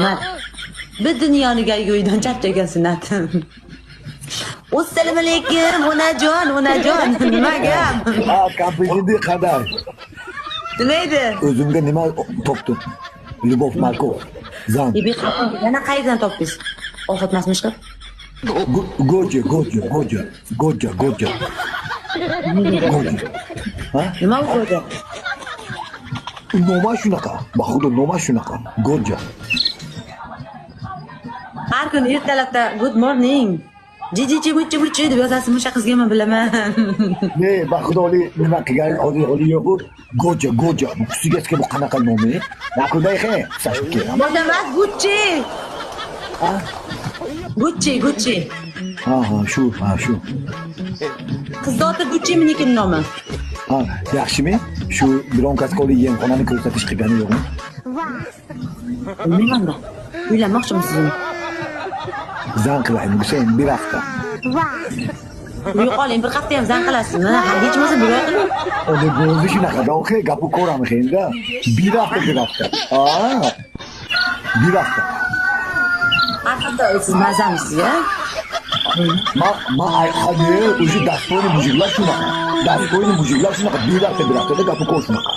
Mat. Bir dunyoniga yo'ydan charchagan sunnatim. Assalomu alaykum, onajon, nima gap? Ha, kampingni qadar. Nima edi? O'zimga nima topdim? Lyubov Markov. Zan. Bir yana qayerdan topdingiz? Ovqatmasmish qilib? Goja. Ha? Nima bo'ldi? Noma shunaqa. Baxudo noma shunaqa. Goja. Har kuni ertalabda good morning. Jijichi muchi deb yozasiz, o'sha qizgami bilaman. Ne, baxudoli nima qilgan oli yo'q. Goja. Kusigasiga bu qanaqa nomi? Naqulday xe, sashki. Moda emas, Gucci. Ha? Gucci. Ha, shu. Qiz oti Gucci menikin nomi. Ha, yaxshimi? Shu dronkasiga oli yemxonani ko'rsatish qilgani yo'qmi? Bilmayman-da. Uylanmoqchimisizmi? Zan qilaymi, sen bir hafta. Yo'qoling, bir hafta ham zan qilasizmi? Hech bo'lmasa bir oy qiling. Uni bo'zi shunaqa do'xe, gapi ko'rami endi. Bir hafta. Ha. Bir hafta. Har hafta siz mazamisiz, ya? Hadi, o'sha dastoyni mujiklar shunaqa. Bir haftada gapi ko'r shunaqa.